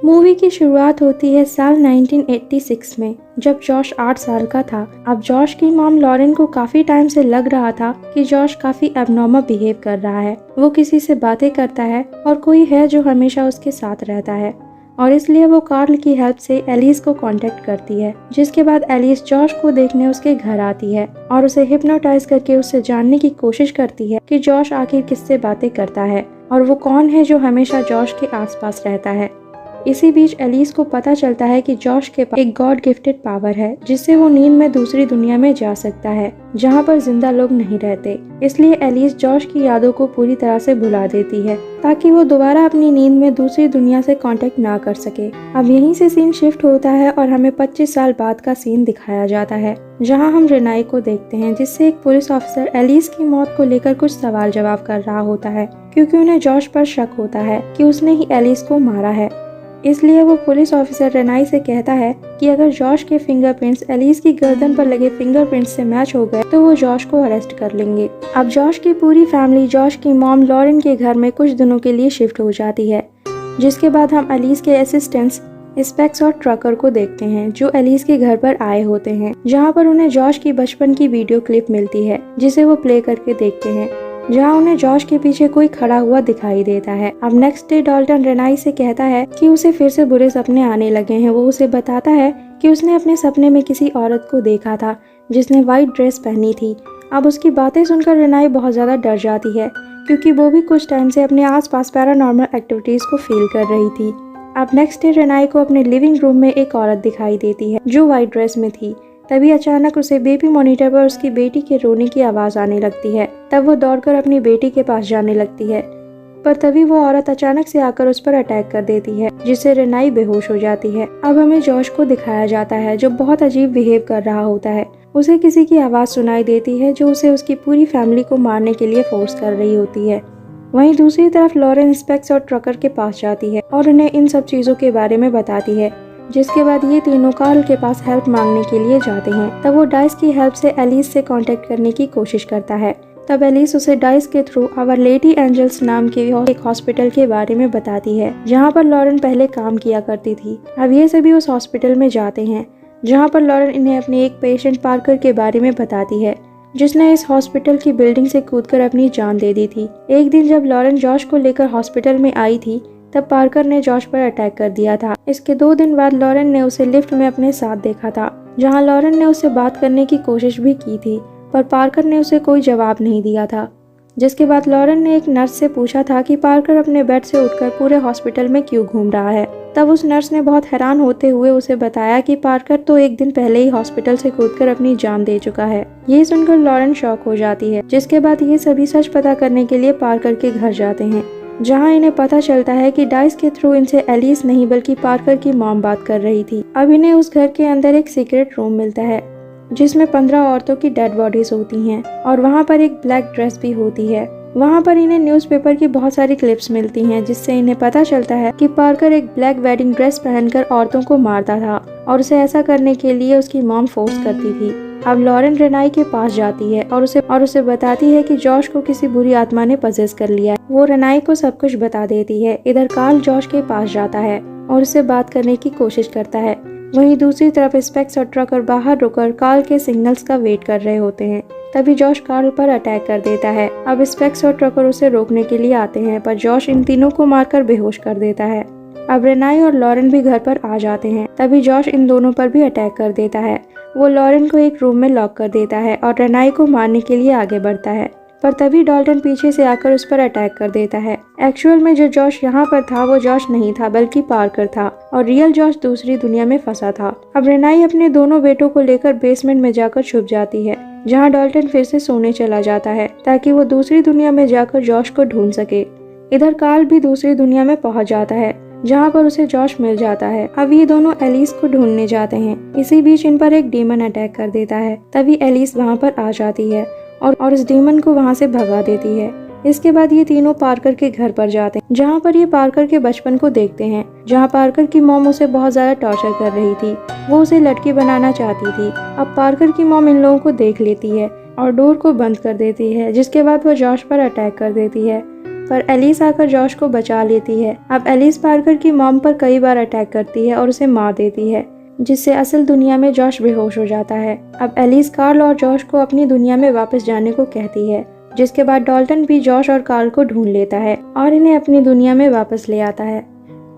Movie की शुरुआत होती है साल 1986 में, जब जॉश 8 साल का था। अब जॉश की मॉम लॉरेन को काफी टाइम से लग रहा था कि जॉश काफी एबनॉर्मल बिहेव कर रहा है। वो किसी से बातें करता है और कोई है जो हमेशा उसके साथ रहता है, और इसलिए वो कार्ल की हेल्प से एलिस को कांटेक्ट करती है। जिसके बाद एलिस जॉश को देखने उसके घर आती है और उसे हिप्नोटाइज करके उससे जानने की कोशिश करती है कि जॉश आखिर किससे बातें करता है और वो कौन है जो हमेशा जॉश के आसपास रहता है। इसी बीच एलिस को पता चलता है कि जॉश के पास एक गॉड गिफ्टेड पावर है, जिससे वो नींद में दूसरी दुनिया में जा सकता है जहाँ पर जिंदा लोग नहीं रहते। इसलिए एलिस जॉश की यादों को पूरी तरह से भुला देती है ताकि वो दोबारा अपनी नींद में दूसरी दुनिया से कांटेक्ट ना कर सके। अब यहीं से सीन शिफ्ट होता है और हमें 25 साल बाद का सीन दिखाया जाता है, जहां हम रेनाई को देखते हैं, जिससे एक पुलिस ऑफिसर एलिस की मौत को लेकर कुछ सवाल जवाब कर रहा होता है, क्योंकि उन्हें जॉश पर शक होता है कि उसने ही एलिस को मारा है। इसलिए वो पुलिस ऑफिसर रेनाई से कहता है कि अगर जॉश के फिंगरप्रिंट्स एलिस की गर्दन पर लगे फिंगरप्रिंट्स से मैच हो गए तो वो जॉश को अरेस्ट कर लेंगे। अब जॉश की पूरी फैमिली जॉश की मॉम लॉरेन के घर में कुछ दिनों के लिए शिफ्ट हो जाती है। जिसके बाद हम एलिस के असिस्टेंट्स स्पेक्स और ट्रकर को देखते हैं, जो एलिस के घर पर आए होते हैं, जहाँ पर उन्हें जॉश की बचपन की वीडियो क्लिप मिलती है, जिसे वो प्ले करके देखते हैं, जहाँ उन्हें जॉश के पीछे कोई खड़ा हुआ दिखाई देता है। अब नेक्स्ट डे डाल्टन रेनाई से कहता है कि उसे फिर से बुरे सपने आने लगे हैं। वो उसे बताता है कि उसने अपने सपने में किसी औरत को देखा था जिसने व्हाइट ड्रेस पहनी थी। अब उसकी बातें सुनकर रेनाई बहुत ज्यादा डर जाती है, क्योंकि वो भी कुछ टाइम से अपने आसपास पैरानॉर्मल एक्टिविटीज को फील कर रही थी। अब नेक्स्ट डे रेनाई को अपने लिविंग रूम में एक औरत दिखाई देती है जो व्हाइट ड्रेस में थी। तभी अचानक उसे बेबी मॉनिटर पर उसकी बेटी के रोने की आवाज आने लगती है। तब वो दौड़कर अपनी बेटी के पास जाने लगती है, पर तभी वो औरत अचानक से आकर उस पर अटैक कर देती है, जिससे रेनाई बेहोश हो जाती है। अब हमें जॉश को दिखाया जाता है, जो बहुत अजीब बिहेव कर रहा होता है। उसे किसी की आवाज सुनाई देती है जो उसे उसकी पूरी फैमिली को मारने के लिए फोर्स कर रही होती है। वहीं दूसरी तरफ लॉरेन स्पेक्स और ट्रकर के पास जाती है और उन्हें इन सब चीजों के बारे में बताती है। जिसके बाद ये तीनों कार्ल के पास हेल्प मांगने के लिए जाते हैं। तब वो डाइस की हेल्प से एलिस से कांटेक्ट करने की कोशिश करता है। तब एलिस उसे डाइस के थ्रू आवर लेडी एंजल्स नाम के एक हॉस्पिटल के बारे में बताती है, जहाँ पर लॉरेन पहले काम किया करती थी। अब ये सभी उस हॉस्पिटल में जाते हैं, जहाँ पर लॉरेन इन्हें अपने एक पेशेंट पार्कर के बारे में बताती है, जिसने इस हॉस्पिटल की बिल्डिंग से कूदकर अपनी जान दे दी थी। एक दिन जब लॉरेन जॉश को लेकर हॉस्पिटल में आई थी, तब पार्कर ने जॉश पर अटैक कर दिया था। इसके 2 दिन बाद लॉरेन ने उसे लिफ्ट में अपने साथ देखा था, जहां लॉरेन ने उससे बात करने की कोशिश भी की थी, पर पार्कर ने उसे कोई जवाब नहीं दिया था। जिसके बाद लॉरेन ने एक नर्स से पूछा था कि पार्कर अपने बेड से उठकर पूरे हॉस्पिटल में क्यों घूम रहा है। तब उस नर्स ने बहुत हैरान होते हुए उसे बताया कि पार्कर तो एक दिन पहले ही हॉस्पिटल से कूदकर अपनी जान दे चुका है। ये सुनकर लॉरेन शॉक हो जाती है। जिसके बाद ये सभी सच पता करने के लिए पार्कर के घर जाते हैं, जहां इन्हें पता चलता है कि डाइस के थ्रू इनसे एलिस नहीं बल्कि पार्कर की मॉम बात कर रही थी। अब इन्हें उस घर के अंदर एक सीक्रेट रूम मिलता है, जिसमें 15 औरतों की डेड बॉडीज होती हैं और वहां पर एक ब्लैक ड्रेस भी होती है। वहां पर इन्हें न्यूज़पेपर की बहुत सारी क्लिप्स मिलती हैं, जिससे इन्हें पता चलता है कि पार्कर एक ब्लैक वेडिंग ड्रेस पहनकर औरतों को मारता था और उसे ऐसा करने के लिए उसकी मॉम फोर्स करती थी। अब लॉरेन रेनाई के पास जाती है और उसे बताती है कि जॉश को किसी बुरी आत्मा ने पजेस कर लिया है। वो रेनाई को सब कुछ बता देती है। इधर कार्ल जॉश के पास जाता है और उससे बात करने की कोशिश करता है। वहीं दूसरी तरफ स्पेक्स और ट्रकर बाहर रुककर कार्ल के सिग्नल्स का वेट कर रहे होते हैं। तभी जॉश कार्ल पर अटैक कर देता है। अब स्पेक्स और ट्रकर उसे रोकने के लिए आते हैं, पर जॉश इन तीनों को मारकर बेहोश कर देता है। अब रेनाई और लॉरेन भी घर पर आ जाते हैं। तभी जॉश इन दोनों पर भी अटैक कर देता है। वो लॉरेन को एक रूम में लॉक कर देता है और रेनाई को मारने के लिए आगे बढ़ता है, पर तभी डाल्टन पीछे से आकर उस पर अटैक कर देता है। एक्चुअल में जो जॉश यहाँ पर था वो जॉश नहीं था बल्कि पार्कर था, और रियल जॉश दूसरी दुनिया में फंसा था। अब रेनाई अपने दोनों बेटों को लेकर बेसमेंट में जाकर छुप जाती है, जहाँ डाल्टन फिर से सोने चला जाता है ताकि वो दूसरी दुनिया में जाकर जॉश को ढूंढ सके। इधर कार्ल भी दूसरी दुनिया में पहुँच जाता है, जहाँ पर उसे जॉश मिल जाता है। अब ये दोनों एलिस को ढूंढने जाते हैं। इसी बीच इन पर एक डीमन अटैक कर देता है। तभी एलिस वहाँ पर आ जाती है और इस डीमन को वहाँ से भगा देती है। इसके बाद ये तीनों पार्कर के घर पर जाते हैं, जहाँ पर ये पार्कर के बचपन को देखते हैं, जहाँ पार्कर की मॉम उसे बहुत ज्यादा टॉर्चर कर रही थी। वो उसे लड़की बनाना चाहती थी। अब पार्कर की मॉम इन लोगों को देख लेती है और डोर को बंद कर देती है, जिसके बाद वो जॉश पर अटैक कर देती है। पर एलिस आकर जॉश को बचा लेती है। अब एलिस पार्कर की मॉम पर कई बार अटैक करती है और उसे मार देती है, जिससे असल दुनिया में जॉश बेहोश हो जाता है। अब एलिस कार्ल और जॉश को अपनी दुनिया में वापस जाने को कहती है, जिसके बाद डॉल्टन भी जॉश और कार्ल को ढूंढ लेता है और इन्हें अपनी दुनिया में वापस ले आता है,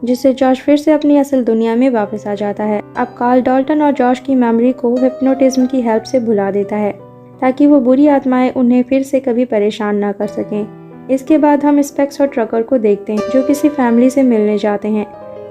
जिससे जॉश फिर से अपनी असल दुनिया में वापस आ जाता है। अब कार्ल डॉल्टन और जॉश की मेमोरी को हिप्नोटिज्म की हेल्प से भुला देता है, ताकि वो बुरी आत्माएं उन्हें फिर से कभी परेशान ना कर सकें। इसके बाद हम स्पेक्स और ट्रकर को देखते हैं, जो किसी फैमिली से मिलने जाते हैं,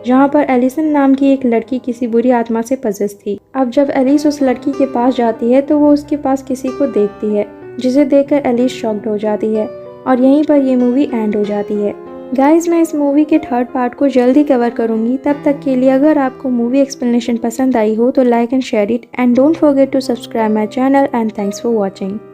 जहाँ पर एलिसन नाम की एक लड़की किसी बुरी आत्मा से पजेस थी। अब जब एलिस उस लड़की के पास जाती है तो वो उसके पास किसी को देखती है, जिसे देखकर एलिस शॉक्ड हो जाती है और यहीं पर ये मूवी एंड हो जाती है। गाइज, मैं इस मूवी के थर्ड पार्ट को जल्दी कवर करूंगी। तब तक के लिए अगर आपको मूवी एक्सप्लेनेशन पसंद आई हो तो like and share it and don't forget to subscribe my channel and thanks for watching.